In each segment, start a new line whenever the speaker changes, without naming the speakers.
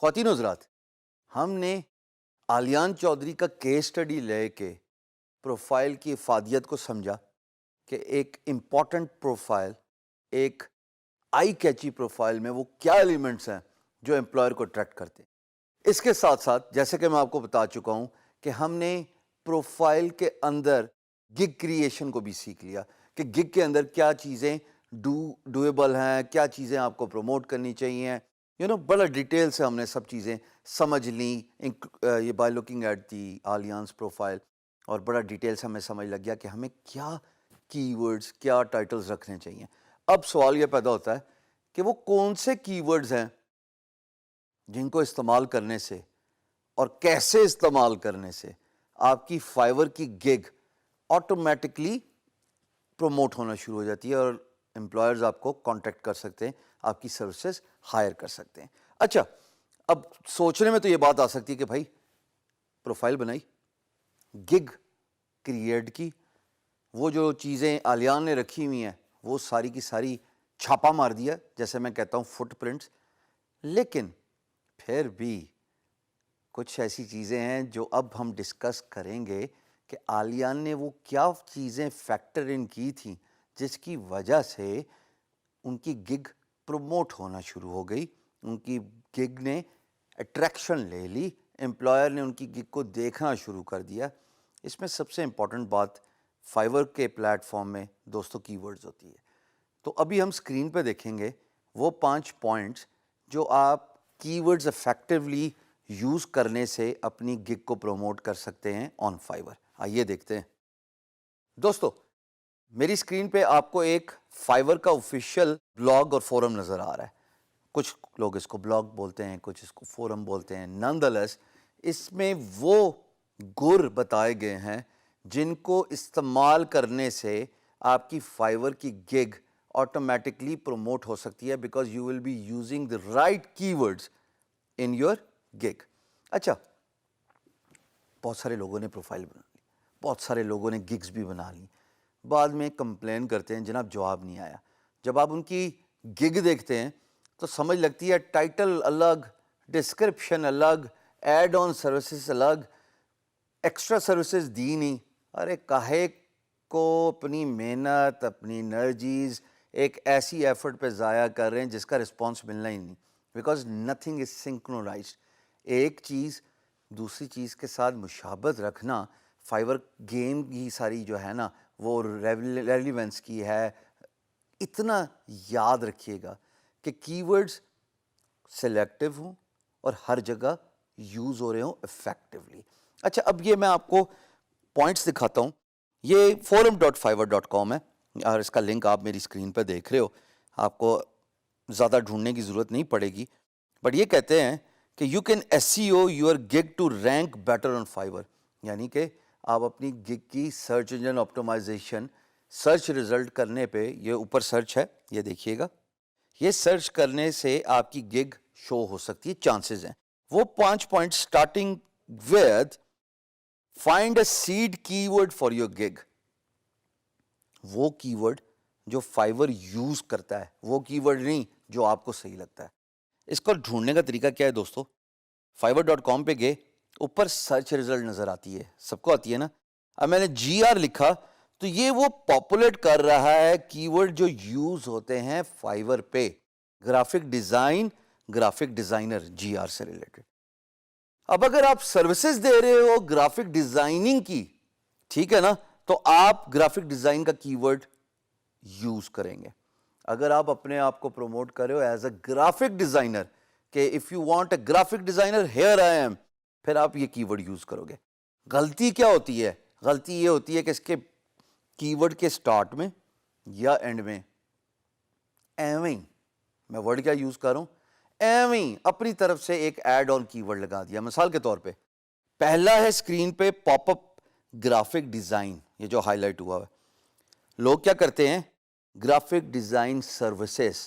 خواتین و حضرات، ہم نے عالیان چودھری کا کیس سٹڈی لے کے پروفائل کی افادیت کو سمجھا کہ ایک امپورٹنٹ پروفائل، ایک آئی کیچی پروفائل میں وہ کیا ایلیمنٹس ہیں جو امپلائر کو اٹریکٹ کرتے ہیں۔ اس کے ساتھ ساتھ جیسے کہ میں آپ کو بتا چکا ہوں کہ ہم نے پروفائل کے اندر گگ کریشن کو بھی سیکھ لیا کہ گگ کے اندر کیا چیزیں ڈویبل ہیں، کیا چیزیں آپ کو پروموٹ کرنی چاہیے، بڑا ڈیٹیل سے ہم نے سب چیزیں سمجھ لیں یہ by looking at the alliance profile, اور بڑا ڈیٹیل سے ہمیں سمجھ لگ گیا کہ ہمیں کیا کی ورڈز، کیا ٹائٹلز رکھنے چاہیے۔ اب سوال یہ پیدا ہوتا ہے کہ وہ کون سے کی ورڈز ہیں جن کو استعمال کرنے سے اور کیسے استعمال کرنے سے آپ کی فائیور کی گگ آٹومیٹکلی پروموٹ ہونا شروع ہو جاتی ہے اور امپلائرز آپ کو کانٹیکٹ کر سکتے ہیں، آپ کی سروسز ہائر کر سکتے ہیں۔ اچھا، اب سوچنے میں تو یہ بات آ سکتی ہے کہ بھائی پروفائل بنائی، گگ کریٹ کی، وہ جو چیزیں آلیان نے رکھی ہوئی ہیں وہ ساری کی ساری چھاپا مار دیا، جیسے میں کہتا ہوں فٹ پرنٹس، لیکن پھر بھی کچھ ایسی چیزیں ہیں جو اب ہم ڈسکس کریں گے کہ آلیان نے وہ کیا چیزیں فیکٹر ان کی تھیں جس کی وجہ سے ان کی گگ پروموٹ ہونا شروع ہو گئی، ان کی گگ نے اٹریکشن لے لی، امپلائر نے ان کی گگ کو دیکھنا شروع کر دیا۔ اس میں سب سے امپورٹنٹ بات فائیور کے پلیٹ فارم میں دوستوں کی ورڈز ہوتی ہے۔ تو ابھی ہم اسکرین پہ دیکھیں گے وہ 5 پوائنٹس جو آپ کی ورڈز افیکٹولی یوز کرنے سے اپنی گگ کو پروموٹ کر سکتے ہیں آن فائیور۔ آئیے دیکھتے ہیں۔ دوستو، میری اسکرین پہ آپ کو ایک فائیور کا آفیشیل بلاگ اور فورم نظر آ رہا ہے۔ کچھ لوگ اس کو بلاگ بولتے ہیں، کچھ اس کو فورم بولتے ہیں، نان دا لیس اس میں وہ گر بتائے گئے ہیں جن کو استعمال کرنے سے آپ کی فائیور کی گگ آٹومیٹکلی پروموٹ ہو سکتی ہے، because you will be using the right key words in your gig. اچھا، بہت سارے لوگوں نے پروفائل بنا لی، بہت سارے لوگوں نے گگز بھی بنا لی، بعد میں کمپلین کرتے ہیں جناب جواب نہیں آیا۔ جب آپ ان کی گگ دیکھتے ہیں تو سمجھ لگتی ہے ٹائٹل الگ، ڈسکرپشن الگ، ایڈ آن سروسز الگ، ایکسٹرا سروسز دی نہیں۔ ارے کاہے کو اپنی محنت، اپنی انرجیز ایک ایسی ایفرٹ پہ ضائع کر رہے ہیں جس کا رسپانس ملنا ہی نہیں، بیکاز نتھنگ از سنکرونائزڈ۔ ایک چیز دوسری چیز کے ساتھ مشابہت رکھنا فائیور گیم کی ساری جو ہے نا وہ ریلیونس کی ہے۔ اتنا یاد رکھیے گا کہ کی ورڈز سلیکٹیو ہوں اور ہر جگہ یوز ہو رہے ہوں افیکٹولی۔ اچھا، اب یہ میں آپ کو پوائنٹس دکھاتا ہوں۔ یہ forum.fiverr.com ہے اور اس کا لنک آپ میری اسکرین پہ دیکھ رہے ہو، آپ کو زیادہ ڈھونڈنے کی ضرورت نہیں پڑے گی، بٹ یہ کہتے ہیں کہ you can SEO your gig to rank better on Fiverr, یعنی کہ آپ اپنی گگ کی search engine optimization, search result کرنے پہ، یہ اوپر سرچ ہے، یہ دیکھیے گا، یہ سرچ کرنے سے آپ کی گگ شو ہو سکتی ہے، چانسز ہیں۔ وہ 5 point starting with find a seed کی ورڈ فار یور گگ، وہ کی ورڈ جو فائیور یوز کرتا ہے، وہ کی ورڈ نہیں جو آپ کو صحیح لگتا ہے۔ اس کو ڈھونڈنے کا طریقہ کیا ہے دوستو؟ fiverr.com پہ گئے، اوپر سرچ ریزلٹ نظر آتی ہے، سب کو آتی ہے نا۔ اب میں نے GR لکھا تو یہ وہ پاپولیٹ کر رہا ہے کی ورڈ جو یوز ہوتے ہیں فائیور پہ، graphic design, graphic designer, GR سے ریلیٹڈ۔ اب اگر آپ سروسز دے رہے ہو گرافک ڈیزائننگ کی، ٹھیک ہے نا، تو آپ گرافک ڈیزائن کا کی ورڈ یوز کریں گے۔ اگر آپ اپنے آپ کو پروموٹ کر رہے ہو ایز اے گرافک ڈیزائنر کہ if you want a graphic designer here I am, پھر آپ یہ کی ورڈ یوز کرو گے۔ غلطی کیا ہوتی ہے؟ غلطی یہ ہوتی ہے کہ اس کے کی ورڈ کے سٹارٹ میں یا اینڈ میں ایویں، میں ورڈ کیا یوز کر رہا ہوں، ایویں اپنی طرف سے ایک ایڈ آن کی ورڈ لگا دیا۔ مثال کے طور پہ پہلا ہے اسکرین پہ پاپ اپ گرافک ڈیزائن، یہ جو ہائی لائٹ ہوا ہے۔ لوگ کیا کرتے ہیں؟ Graphic design services,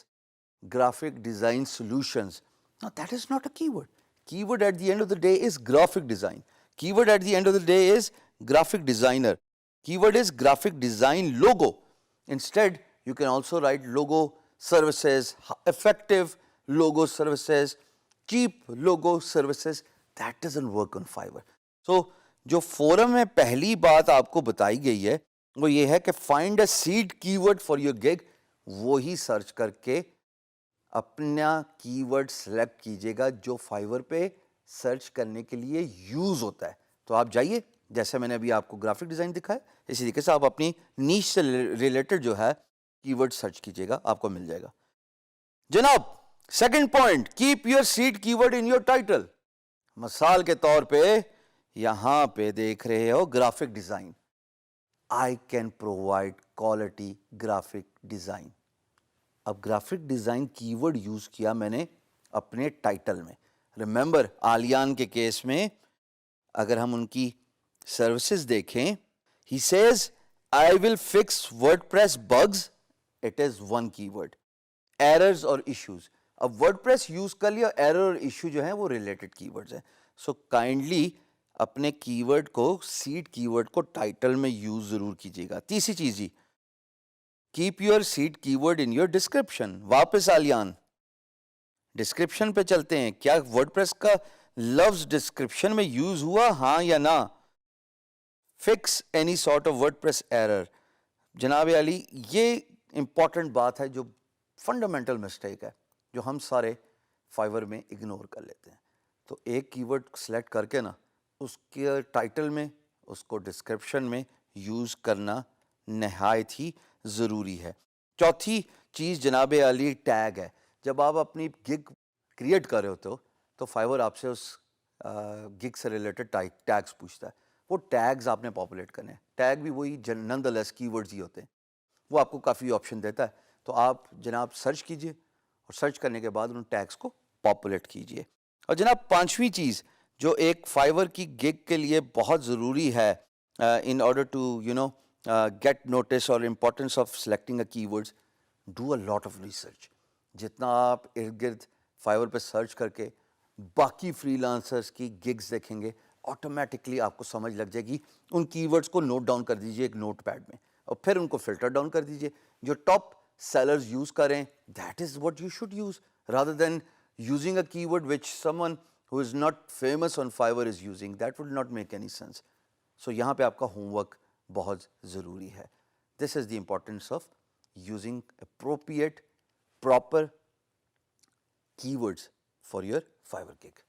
graphic design solutions. Now that is not a keyword. Keyword at the end of the day is graphic design. Keyword at the end of the day is graphic designer. Keyword is graphic design logo. Instead, you can also write logo services, effective logo services, cheap logo services, that doesn't work on Fiverr. So جو forum میں پہلی بات آپ کو بتائی گئی ہے وہ یہ ہے کہ فائنڈ اے سیڈ کی ورڈ فار یور گگ. وہی سرچ کر کے اپنا کی ورڈ سلیکٹ کیجیے گا جو فائیور پہ سرچ کرنے کے لیے یوز ہوتا ہے. تو آپ جائیے, جیسے میں نے ابھی آپ کو گرافک ڈیزائن دکھایا, اسی طریقے سے آپ اپنی نیش سے ریلیٹڈ جو ہے کی ورڈ سرچ کیجیے گا, آپ کو مل جائے گا. جناب second point, keep your seed کی ورڈ ان یور ٹائٹل. مثال کے طور پہ یہاں پہ دیکھ رہے ہو graphic design, I can provide quality graphic design. اب graphic design keyword use کیا میں نے اپنے ٹائٹل میں. ریممبر آلیان کے کیس میں اگر ہم ان کی سروسز دیکھیں, he says I will fix WordPress bugs, it is one keyword. Errors اور ایشوز, اب ورڈ پریس یوز کر لیا, ایرر اور ایشو جو ہیں وہ ریلیٹڈ کی ورڈز ہیں. سو کائنڈلی اپنے کی ورڈ کو, سیڈ کی ورڈ کو ٹائٹل میں یوز ضرور کیجیے گا. تیسری چیز جی, کیپ یور سیڈ کی ورڈ ان یور ڈسکرپشن. واپس آلیان ڈسکرپشن پہ چلتے ہیں. کیا ورڈ پریس کا لفظ ڈسکرپشن میں یوز ہوا, ہاں یا نہ؟ Fix any sort of word press error. جناب علی یہ امپورٹنٹ بات ہے جو فنڈامنٹل مسٹیک ہے جو ہم سارے فائیور میں اگنور کر لیتے ہیں. تو ایک کی ورڈ سلیکٹ کر کے نا اس کے ٹائٹل میں, اس کو ڈسکرپشن میں یوز کرنا نہایت ہی ضروری ہے. چوتھی چیز جناب علی ٹیگ ہے. جب آپ اپنی گگ کریٹ کر رہے ہوتے ہو تو فائیور آپ سے اس گگ سے ریلیٹڈ ٹیگز پوچھتا ہے. وہ ٹیگز آپ نے پاپولیٹ کرنے ہیں. ٹیگ بھی وہی نن دا لیس کی ورڈز ہی ہوتے ہیں. وہ آپ کو کافی آپشن دیتا ہے. تو آپ جناب سرچ کیجئے اور سرچ کرنے کے بعد ان ٹیگز کو پاپولیٹ کیجئے. اور جناب پانچویں چیز جو ایک فائیور کی گگ کے لیے بہت ضروری ہے in order to get notice اور importance of selecting a key words, do a lot of research. جتنا آپ ارد گرد فائیور پہ سرچ کر کے باقی فری لانسرس کی گگز دیکھیں گے, آٹومیٹکلی آپ کو سمجھ لگ جائے گی. ان کی ورڈز کو نوٹ ڈاؤن کر دیجئے ایک نوٹ پیڈ میں اور پھر ان کو فلٹر ڈاؤن کر دیجئے. جو ٹاپ سیلرز یوز کریں that is what you should use rather than using a keyword which someone who is not famous on Fiverr is using. That would not make any sense. So یہاں پہ آپ کا home work بہت ضروری ہے. This is the importance of using appropriate proper keywords for your Fiverr gig.